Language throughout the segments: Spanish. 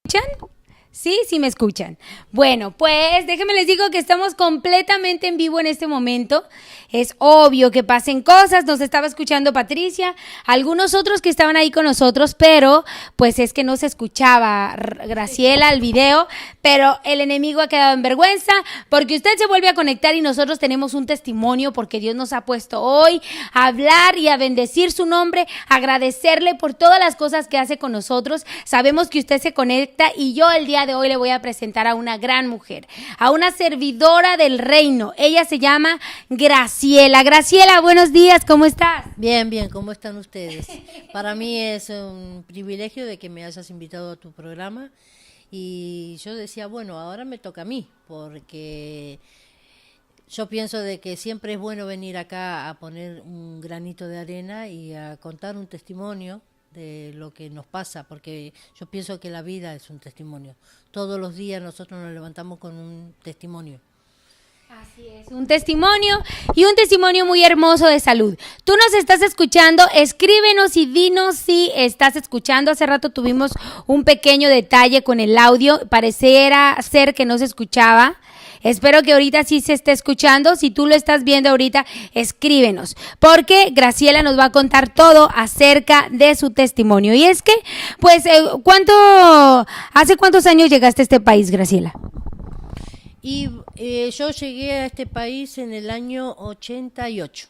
escuchan? Sí, sí me escuchan. Bueno, pues déjenme les digo que estamos completamente en vivo en este momento. Es obvio que pasen cosas, nos estaba escuchando Patricia, algunos otros que estaban ahí con nosotros, pero pues es que no se escuchaba Graciela el video, pero el enemigo ha quedado en vergüenza porque usted se vuelve a conectar y nosotros tenemos un testimonio porque Dios nos ha puesto hoy a hablar y a bendecir su nombre, agradecerle por todas las cosas que hace con nosotros. Sabemos que usted se conecta y yo el día de hoy le voy a presentar a una gran mujer, a una servidora del reino. Ella se llama Graciela. Graciela, buenos días, ¿cómo estás? Bien, bien, ¿cómo están ustedes? Para mí es un privilegio de que me hayas invitado a tu programa y yo decía, bueno, ahora me toca a mí, porque yo pienso de que siempre es bueno venir acá a poner un granito de arena y a contar un testimonio de lo que nos pasa, porque yo pienso que la vida es un testimonio. Todos los días nosotros nos levantamos con un testimonio. Así es, un testimonio y un testimonio muy hermoso de salud. Tú nos estás escuchando, escríbenos y dinos si estás escuchando. Hace rato tuvimos un pequeño detalle con el audio, pareciera ser que no se escuchaba. Espero que ahorita sí se esté escuchando. Si tú lo estás viendo ahorita, escríbenos, porque Graciela nos va a contar todo acerca de su testimonio. Y es que, pues, ¿hace cuántos años llegaste a este país, Graciela? Y yo llegué a este país en el año 88.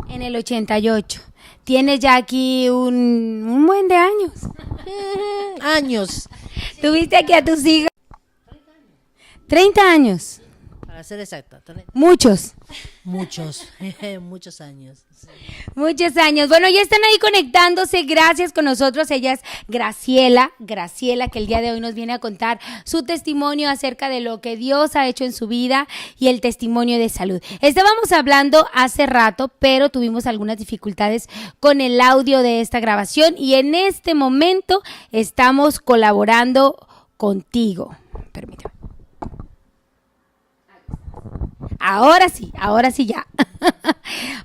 En el 88. Tienes ya aquí un buen de años. Años, Tuviste aquí a tus hijos. 30 años. para ser exacta. Muchos. Muchos, muchos años. Sí. Muchos años. Bueno, ya están ahí conectándose. Gracias con nosotros. Ella es Graciela, que el día de hoy nos viene a contar su testimonio acerca de lo que Dios ha hecho en su vida y el testimonio de salud. Estábamos hablando hace rato, pero tuvimos algunas dificultades con el audio de esta grabación y en este momento estamos colaborando contigo. Permítame. Ahora sí ya.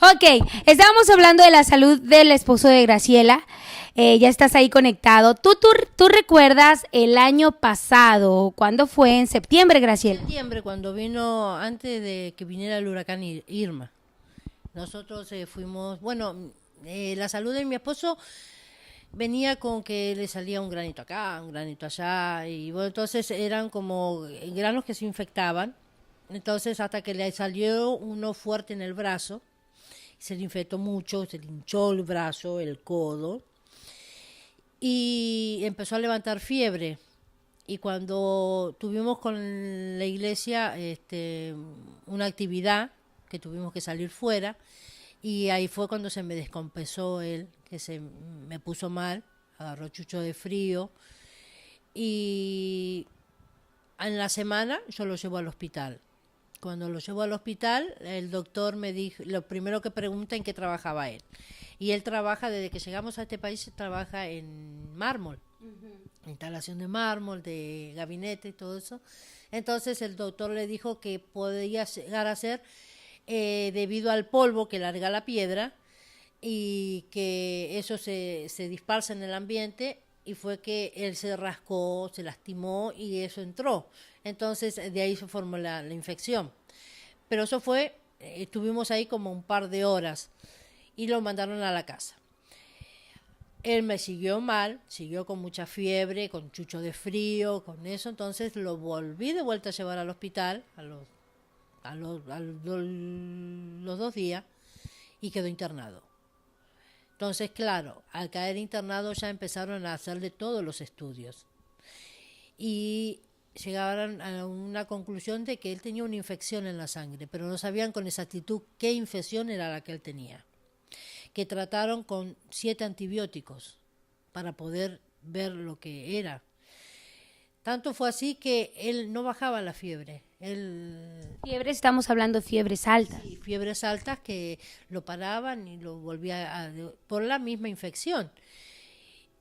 Ok, estábamos hablando de la salud del esposo de Graciela. Ya estás ahí conectado. ¿Tú recuerdas el año pasado? ¿Cuándo fue? ¿En septiembre, Graciela? En septiembre, cuando vino, antes de que viniera el huracán Irma, nosotros fuimos, bueno, la salud de mi esposo venía con que le salía un granito acá, un granito allá, y bueno, entonces eran como granos que se infectaban. Entonces hasta que le salió uno fuerte en el brazo, se le infectó mucho, se le hinchó el brazo, el codo, y empezó a levantar fiebre. Y cuando tuvimos con la iglesia una actividad, que tuvimos que salir fuera, y ahí fue cuando se me descompensó él, que se me puso mal, agarró chucho de frío, y en la semana yo lo llevo al hospital. Cuando lo llevo al hospital, el doctor me dijo, lo primero que pregunta en qué trabajaba él. Y él trabaja, desde que llegamos a este país, trabaja en mármol, instalación de mármol, de gabinete y todo eso. Entonces el doctor le dijo que podía llegar a ser debido al polvo que larga la piedra y que eso se dispersa en el ambiente, y fue que él se rascó, se lastimó y eso entró. Entonces de ahí se formó la infección. Pero eso fue, estuvimos ahí como un par de horas y lo mandaron a la casa. Él me siguió mal, siguió con mucha fiebre, con chucho de frío, con eso. Entonces lo volví de vuelta a llevar al hospital los 2 días y quedó internado. Entonces, claro, al caer internado ya empezaron a hacerle todos los estudios. Y llegaron a una conclusión de que él tenía una infección en la sangre, pero no sabían con exactitud qué infección era la que él tenía. Que trataron con 7 antibióticos para poder ver lo que era. Tanto fue así que él no bajaba la fiebre. Fiebre, estamos hablando de fiebres altas. Sí, fiebres altas que lo paraban y lo volvía por la misma infección.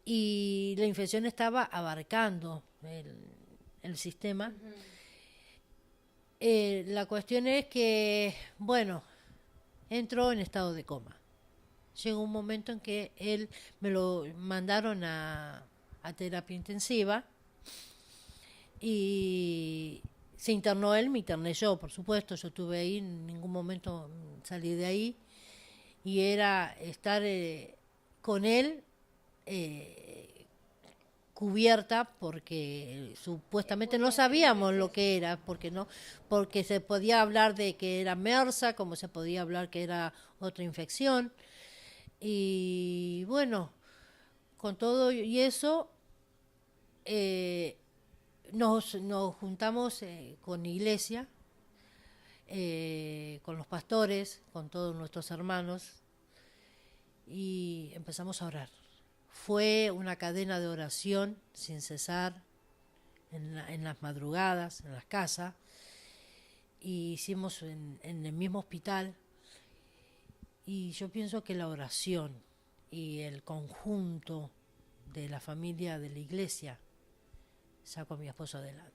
Y la infección estaba abarcando el sistema. La cuestión es que, bueno, entró en estado de coma. Llegó un momento en que él me lo mandaron a terapia intensiva y se internó él, me interné yo, por supuesto, yo estuve ahí, en ningún momento salí de ahí, y era estar con él cubierta porque supuestamente no sabíamos lo que era, porque se podía hablar de que era MRSA, como se podía hablar que era otra infección, y bueno, con todo y eso nos juntamos con iglesia, con los pastores, con todos nuestros hermanos, y empezamos a orar. Fue una cadena de oración sin cesar, en las madrugadas, en las casas, y hicimos en el mismo hospital, y yo pienso que la oración y el conjunto de la familia de la iglesia sacó a mi esposo adelante.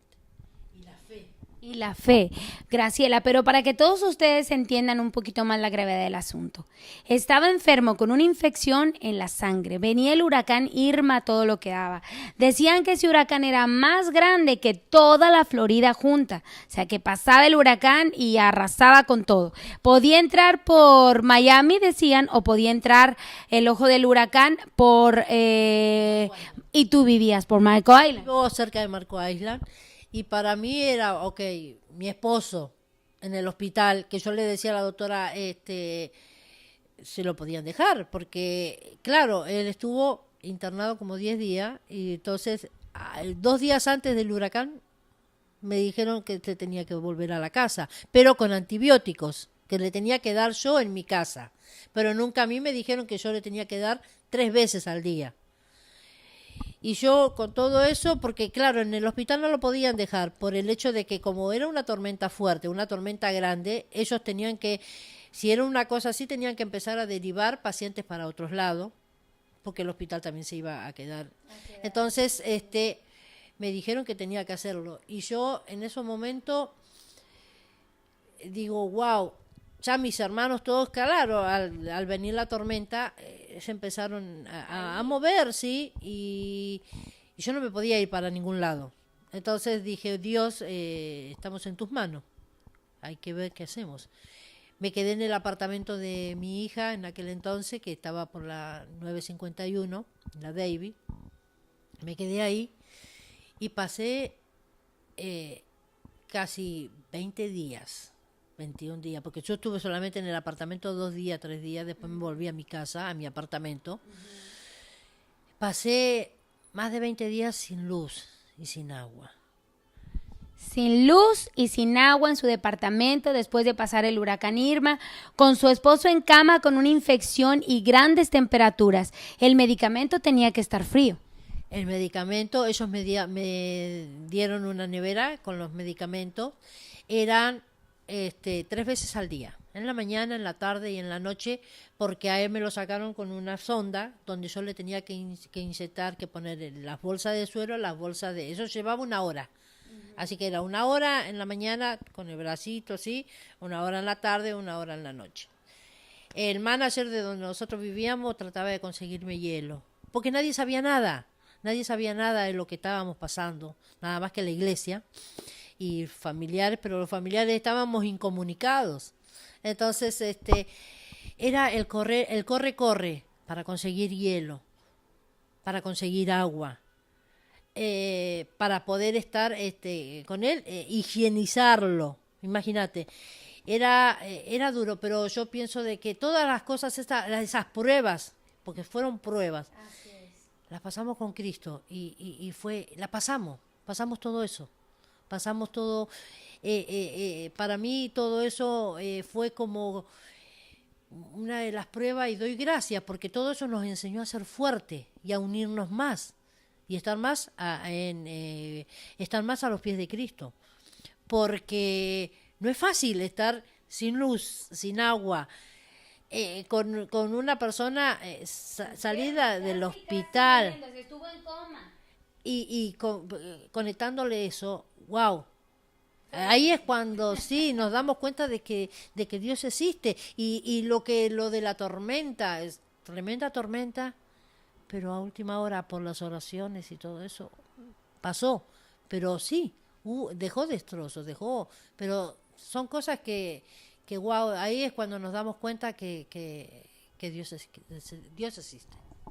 Y la fe. Y la fe, Graciela, pero para que todos ustedes entiendan un poquito más la gravedad del asunto. Estaba enfermo con una infección en la sangre. Venía el huracán Irma, todo lo que daba. Decían que ese huracán era más grande que toda la Florida junta. O sea, que pasaba el huracán y arrasaba con todo. Podía entrar por Miami, decían, o podía entrar el ojo del huracán por... y tú vivías por Marco Island. Vivo cerca de Marco Island. Y para mí era, ok, mi esposo en el hospital, que yo le decía a la doctora, se lo podían dejar, porque, claro, él estuvo internado como 10 días, y entonces, 2 días antes del huracán, me dijeron que se tenía que volver a la casa, pero con antibióticos, que le tenía que dar yo en mi casa. Pero nunca a mí me dijeron que yo le tenía que dar 3 veces al día. Y yo con todo eso, porque claro, en el hospital no lo podían dejar por el hecho de que como era una tormenta fuerte, una tormenta grande, ellos tenían que, si era una cosa así, tenían que empezar a derivar pacientes para otros lados, porque el hospital también se iba a quedar. Entonces, me dijeron que tenía que hacerlo. Y yo en ese momento digo, wow, ya mis hermanos todos, claro, al venir la tormenta, se empezaron a mover, ¿sí? Y yo no me podía ir para ningún lado. Entonces dije, Dios, estamos en tus manos, hay que ver qué hacemos. Me quedé en el apartamento de mi hija en aquel entonces, que estaba por la 951, la Davy. Me quedé ahí y pasé casi 20 días. 21 días, porque yo estuve solamente en el apartamento 2 días, 3 días, después me volví a mi casa, a mi apartamento. Pasé más de 20 días sin luz y sin agua. Sin luz y sin agua en su departamento después de pasar el huracán Irma, con su esposo en cama con una infección y grandes temperaturas. El medicamento tenía que estar frío. El medicamento, ellos me dieron una nevera con los medicamentos, eran 3 veces al día, en la mañana, en la tarde y en la noche, porque a él me lo sacaron con una sonda donde yo le tenía que inyectar, que poner las bolsas de suero, las bolsas de... Eso llevaba 1 hora. Así que era 1 hora en la mañana con el bracito así, 1 hora en la tarde, 1 hora en la noche. El manager de donde nosotros vivíamos trataba de conseguirme hielo, porque nadie sabía nada de lo que estábamos pasando, nada más que la iglesia y familiares, pero los familiares estábamos incomunicados. Entonces, era el corre para conseguir hielo, para conseguir agua, para poder estar con él, higienizarlo. Imagínate, era duro, pero yo pienso de que todas las cosas, esas pruebas, porque fueron pruebas, las pasamos con Cristo y pasamos todo eso. Pasamos todo, para mí todo eso fue como una de las pruebas, y doy gracias porque todo eso nos enseñó a ser fuertes y a unirnos más y estar más estar más a los pies de Cristo, porque no es fácil estar sin luz, sin agua, con una persona salida del hospital y conectándole eso. Wow, ahí es cuando sí nos damos cuenta de que Dios existe, y lo de la tormenta es tremenda tormenta, pero a última hora por las oraciones y todo eso pasó, pero sí, dejó destrozos, pero son cosas que wow, ahí es cuando nos damos cuenta que Dios existe.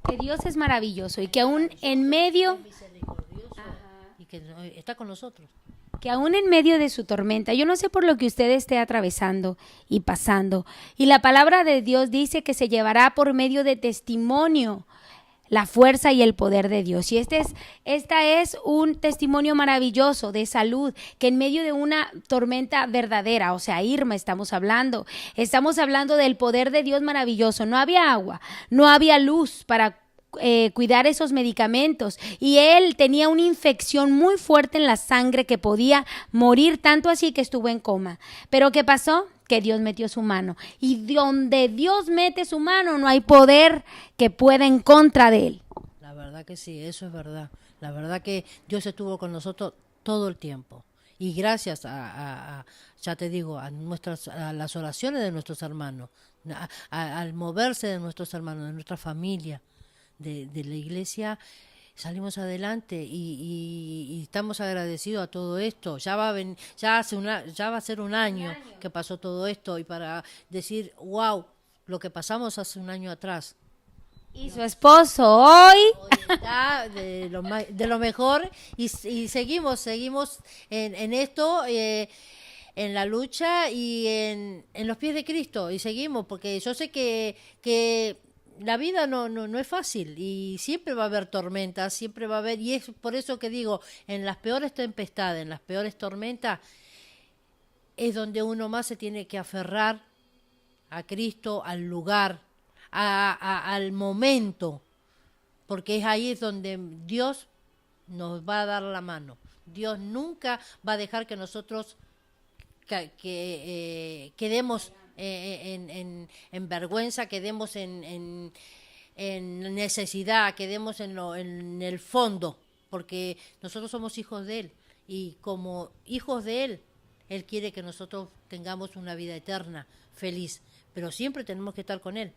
Que Dios es maravilloso y que aún en medio, Misericordioso y que está con nosotros. que aún en medio de su tormenta, yo no sé por lo que usted esté atravesando y pasando, y la palabra de Dios dice que se llevará por medio de testimonio la fuerza y el poder de Dios. Y esta es un testimonio maravilloso de salud, que en medio de una tormenta verdadera, o sea, Irma, estamos hablando del poder de Dios maravilloso. No había agua, no había luz para cuidar esos medicamentos, y él tenía una infección muy fuerte en la sangre que podía morir, tanto así que estuvo en coma. Pero ¿qué pasó? Que Dios metió su mano, y donde Dios mete su mano no hay poder que pueda en contra de él. La verdad que sí, eso es verdad. La verdad que Dios estuvo con nosotros todo el tiempo. Y gracias ya te digo, a las oraciones de nuestros hermanos, al moverse de nuestros hermanos, de nuestra familia, de la iglesia, salimos adelante y estamos agradecidos a todo esto. Ya va a ser un año que pasó todo esto, y para decir, wow, lo que pasamos hace un año atrás. Y su esposo hoy Está de lo mejor, y seguimos en esto, en la lucha y en los pies de Cristo, y seguimos, porque yo sé que la vida no es fácil, y siempre va a haber tormentas, siempre va a haber, y es por eso que digo, en las peores tempestades, en las peores tormentas, es donde uno más se tiene que aferrar a Cristo, al lugar, al momento, porque ahí es donde Dios nos va a dar la mano. Dios nunca va a dejar que nosotros quedemos en vergüenza, quedemos en necesidad, quedemos en el fondo, porque nosotros somos hijos de Él, y como hijos de Él, Él quiere que nosotros tengamos una vida eterna, feliz, pero siempre tenemos que estar con Él.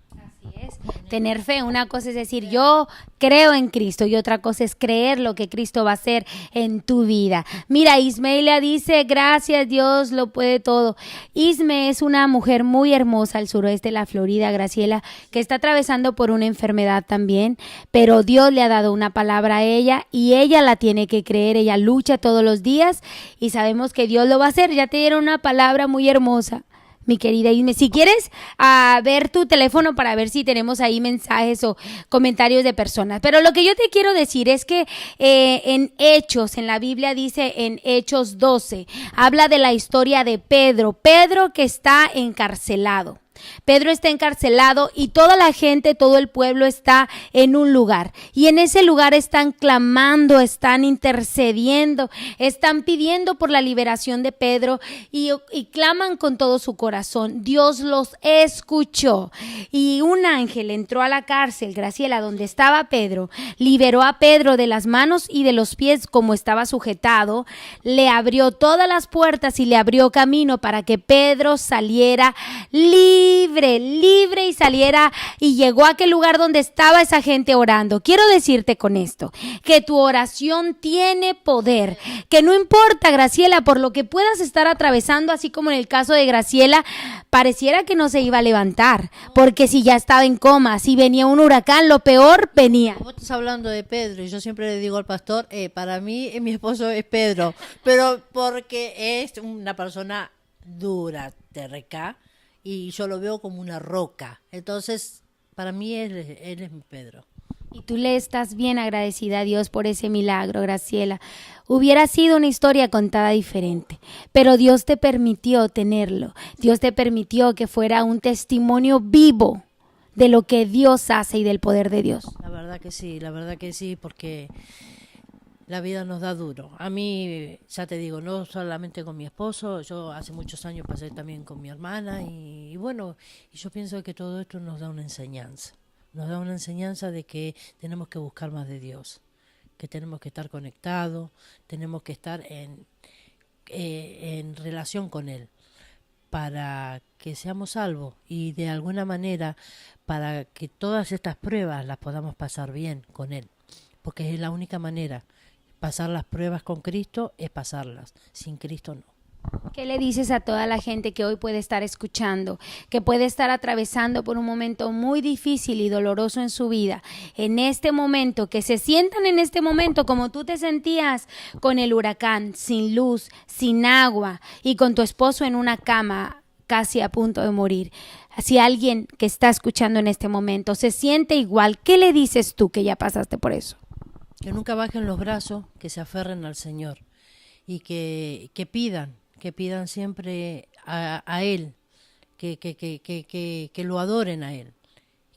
Así es. Tener fe, una cosa es decir, yo creo en Cristo, y otra cosa es creer lo que Cristo va a hacer en tu vida. Mira, Ismaela dice, gracias, Dios lo puede todo. Isme es una mujer muy hermosa al suroeste de la Florida, Graciela, que está atravesando por una enfermedad también, pero Dios le ha dado una palabra a ella y ella la tiene que creer. Ella lucha todos los días y sabemos que Dios lo va a hacer. Ya te dieron una palabra muy hermosa, mi querida Isme. Si quieres ver tu teléfono para ver si tenemos ahí mensajes o comentarios de personas. Pero lo que yo te quiero decir es que en Hechos, en la Biblia dice en Hechos 12, habla de la historia de Pedro que está encarcelado. Pedro está encarcelado y toda la gente, todo el pueblo está en un lugar, y en ese lugar están clamando, están intercediendo, están pidiendo por la liberación de Pedro y claman con todo su corazón. Dios los escuchó y un ángel entró a la cárcel, Graciela, donde estaba Pedro, liberó a Pedro de las manos y de los pies como estaba sujetado, le abrió todas las puertas y le abrió camino para que Pedro saliera libre y saliera y llegó a aquel lugar donde estaba esa gente orando. Quiero decirte con esto, que tu oración tiene poder, que no importa, Graciela, por lo que puedas estar atravesando, así como en el caso de Graciela, pareciera que no se iba a levantar, porque si ya estaba en coma, si venía un huracán, lo peor venía. Vos estás hablando de Pedro, y yo siempre le digo al pastor, para mí mi esposo es Pedro, pero porque es una persona dura, terca, y yo lo veo como una roca. Entonces, para mí él es mi Pedro. Y tú le estás bien agradecida a Dios por ese milagro, Graciela. Hubiera sido una historia contada diferente, pero Dios te permitió tenerlo. Dios te permitió que fuera un testimonio vivo de lo que Dios hace y del poder de Dios. La verdad que sí, porque la vida nos da duro. A mí, ya te digo, no solamente con mi esposo, yo hace muchos años pasé también con mi hermana, y bueno, y yo pienso que todo esto nos da una enseñanza. Nos da una enseñanza de que tenemos que buscar más de Dios, que tenemos que estar conectados, tenemos que estar en relación con Él, para que seamos salvos, y de alguna manera para que todas estas pruebas las podamos pasar bien con Él, porque es la única manera. pasar las pruebas con Cristo es pasarlas, sin Cristo no. ¿Qué le dices a toda la gente que hoy puede estar escuchando, que puede estar atravesando por un momento muy difícil y doloroso en su vida, en este momento, que se sientan en este momento como tú te sentías con el huracán, sin luz, sin agua y con tu esposo en una cama casi a punto de morir? Si alguien que está escuchando en este momento se siente igual, ¿qué le dices tú que ya pasaste por eso? Que nunca bajen los brazos, que se aferren al Señor y que pidan siempre a Él, que lo adoren a Él,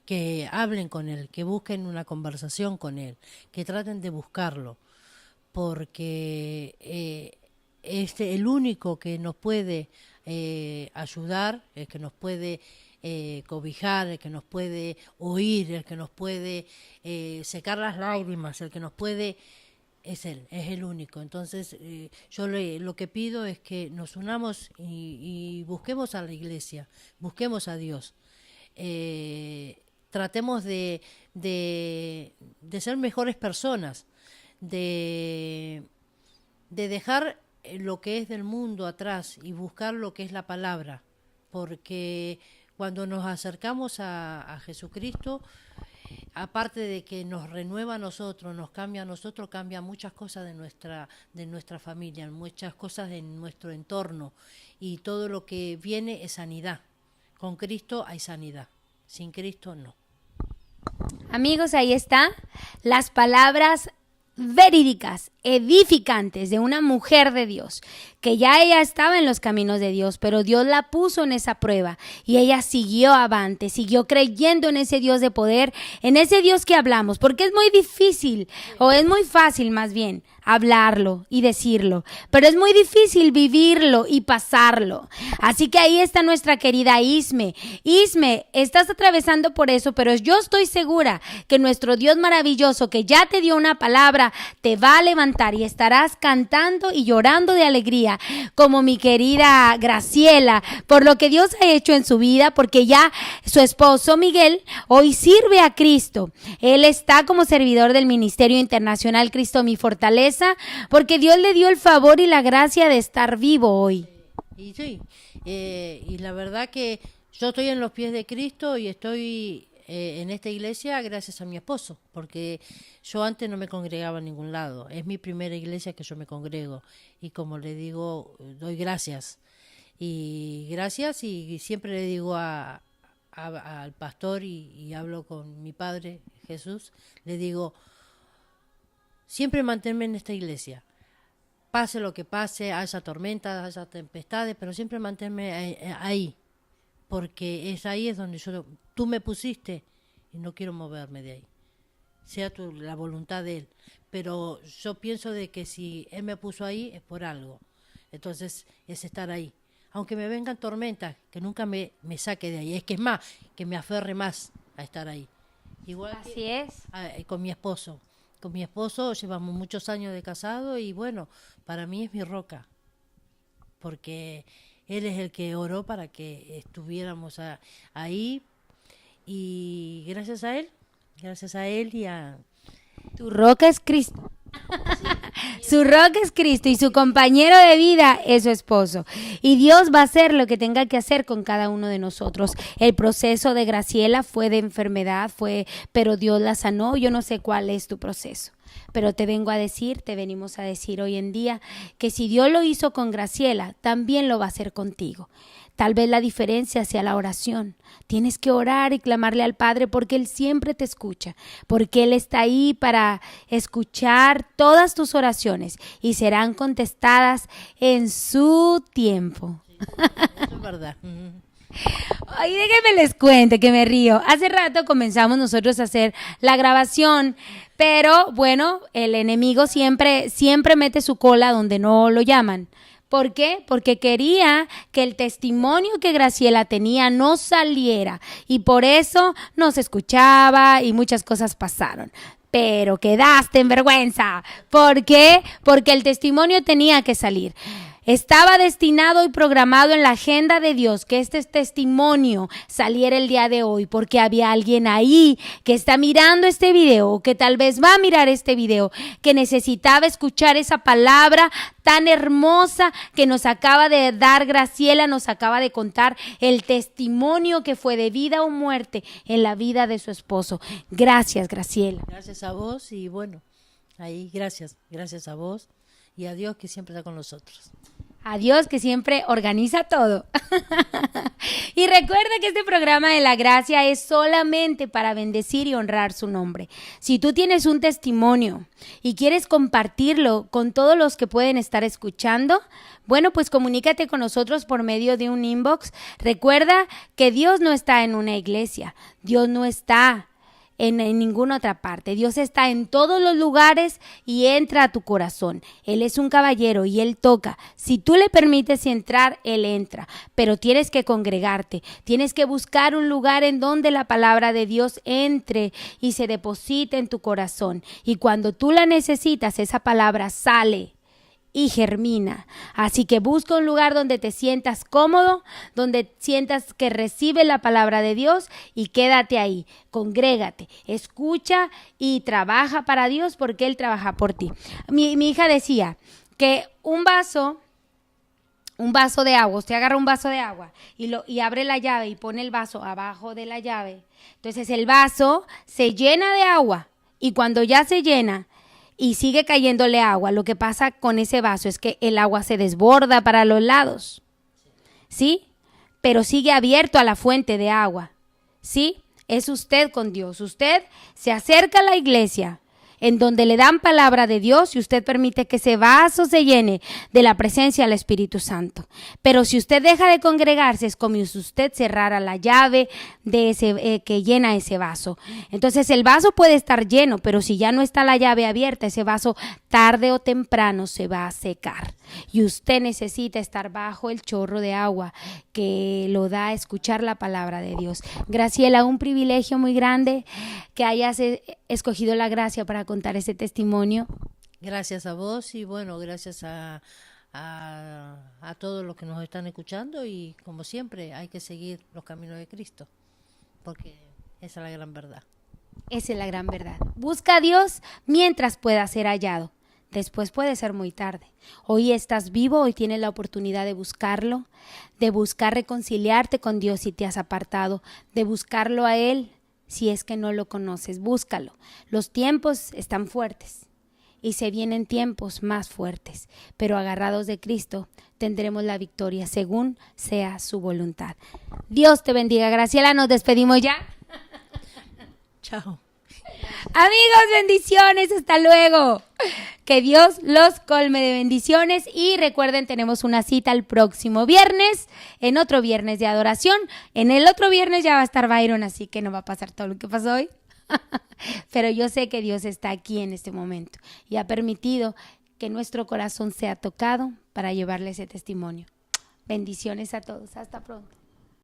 que hablen con Él, que busquen una conversación con Él, que traten de buscarlo, porque es el único que nos puede ayudar, el que nos puede cobijar, el que nos puede oír, el que nos puede secar las lágrimas, el que nos puede... Es Él, es el único. Entonces yo lo que pido es que nos unamos y busquemos a la iglesia, busquemos a Dios. Tratemos de ser mejores personas, de dejar lo que es del mundo atrás y buscar lo que es la palabra, porque cuando nos acercamos a Jesucristo, aparte de que nos renueva a nosotros, nos cambia a nosotros, cambia muchas cosas de nuestra familia, muchas cosas en nuestro entorno, y todo lo que viene es sanidad. Con Cristo hay sanidad, sin Cristo no. Amigos, ahí está las palabras verídicas, edificantes de una mujer de Dios, que ya ella estaba en los caminos de Dios, pero Dios la puso en esa prueba y ella siguió avante, siguió creyendo en ese Dios de poder, en ese Dios que hablamos, porque es muy difícil, o es muy fácil más bien, hablarlo y decirlo, pero es muy difícil vivirlo y pasarlo. Así que ahí está nuestra querida Isme. Isme, estás atravesando por eso, pero yo estoy segura que nuestro Dios maravilloso, que ya te dio una palabra, te va a levantar y estarás cantando y llorando de alegría, como mi querida Graciela, por lo que Dios ha hecho en su vida, porque ya su esposo Miguel hoy sirve a Cristo. Él está como servidor del Ministerio Internacional Cristo Mi Fortaleza, porque Dios le dio el favor y la gracia de estar vivo hoy. Y sí, y la verdad que yo estoy en los pies de Cristo y estoy en esta iglesia gracias a mi esposo, porque yo antes no me congregaba en ningún lado. Es mi primera iglesia que yo me congrego y, como le digo, doy gracias. Y gracias, y siempre le digo al pastor, y hablo con mi padre Jesús, le digo, siempre manténme en esta iglesia, pase lo que pase, haya tormentas, haya tempestades, pero siempre manténme ahí, porque ahí es donde tú me pusiste y no quiero moverme de ahí, sea la voluntad de Él, pero yo pienso de que si Él me puso ahí es por algo, entonces es estar ahí, aunque me vengan tormentas, que nunca me saque de ahí, es más, que me aferre más a estar ahí. Igual así es. Con mi esposo. Con mi esposo llevamos muchos años de casado y bueno, para mí es mi roca, porque él es el que oró para que estuviéramos ahí, y gracias a él y a... Tu roca es Cristo. Su roca es Cristo y su compañero de vida es su esposo. Y Dios va a hacer lo que tenga que hacer con cada uno de nosotros. El proceso de Graciela fue de enfermedad, pero Dios la sanó. Yo no sé cuál es tu proceso, pero te venimos a decir hoy en día que si Dios lo hizo con Graciela, también lo va a hacer contigo. Tal vez la diferencia sea la oración. Tienes que orar y clamarle al Padre, porque Él siempre te escucha, porque Él está ahí para escuchar todas tus oraciones y serán contestadas en su tiempo. Sí, eso es verdad. Ay, déjenme les cuente que me río. Hace rato comenzamos nosotros a hacer la grabación, pero bueno, el enemigo siempre mete su cola donde no lo llaman. ¿Por qué? Porque quería que el testimonio que Graciela tenía no saliera, y por eso no se escuchaba y muchas cosas pasaron. Pero quedaste en vergüenza. ¿Por qué? Porque el testimonio tenía que salir. Estaba destinado y programado en la agenda de Dios que este testimonio saliera el día de hoy, porque había alguien ahí que está mirando este video, o que tal vez va a mirar este video, que necesitaba escuchar esa palabra tan hermosa que nos acaba de dar Graciela, nos acaba de contar el testimonio que fue de vida o muerte en la vida de su esposo. Gracias, Graciela. Gracias a vos y bueno, ahí gracias a vos y a Dios que siempre está con nosotros. A Dios que siempre organiza todo. Y recuerda que este programa de la gracia es solamente para bendecir y honrar su nombre. Si tú tienes un testimonio y quieres compartirlo con todos los que pueden estar escuchando, bueno, pues comunícate con nosotros por medio de un inbox. Recuerda que Dios no está en una iglesia, Dios no está en ninguna otra parte. Dios está en todos los lugares y entra a tu corazón. Él es un caballero y Él toca. Si tú le permites entrar, Él entra. Pero tienes que congregarte. Tienes que buscar un lugar en donde la palabra de Dios entre y se deposite en tu corazón. Y cuando tú la necesitas, esa palabra sale y germina. Así que busca un lugar donde te sientas cómodo, donde sientas que recibe la palabra de Dios y quédate ahí, congrégate, escucha y trabaja para Dios porque Él trabaja por ti. Mi hija decía que un vaso de agua, usted agarra un vaso de agua y abre la llave y pone el vaso abajo de la llave. Entonces el vaso se llena de agua y cuando ya se llena, y sigue cayéndole agua, lo que pasa con ese vaso es que el agua se desborda para los lados, ¿sí? Pero sigue abierto a la fuente de agua, ¿sí? Es usted con Dios. Usted se acerca a la iglesia en donde le dan palabra de Dios y usted permite que ese vaso se llene de la presencia del Espíritu Santo. Pero si usted deja de congregarse, es como si usted cerrara la llave de ese que llena ese vaso. Entonces el vaso puede estar lleno, pero si ya no está la llave abierta, ese vaso tarde o temprano se va a secar. Y usted necesita estar bajo el chorro de agua que lo da a escuchar la palabra de Dios. Graciela, un privilegio muy grande que hayas escogido la gracia para contar ese testimonio. Gracias a vos y bueno, gracias a todos los que nos están escuchando y como siempre hay que seguir los caminos de Cristo porque esa es la gran verdad. Esa es la gran verdad. Busca a Dios mientras pueda ser hallado. Después puede ser muy tarde. Hoy estás vivo, hoy tienes la oportunidad de buscarlo, de buscar reconciliarte con Dios si te has apartado, de buscarlo a Él si es que no lo conoces. Búscalo. Los tiempos están fuertes y se vienen tiempos más fuertes, pero agarrados de Cristo tendremos la victoria según sea su voluntad. Dios te bendiga. Graciela, nos despedimos ya. Chao. Amigos, bendiciones, hasta luego. Que Dios los colme de bendiciones y recuerden, tenemos una cita el próximo viernes, en otro viernes de adoración. En el otro viernes ya va a estar Byron, así que no va a pasar todo lo que pasó hoy. Pero yo sé que Dios está aquí en este momento y ha permitido que nuestro corazón sea tocado para llevarle ese testimonio. Bendiciones a todos, hasta pronto.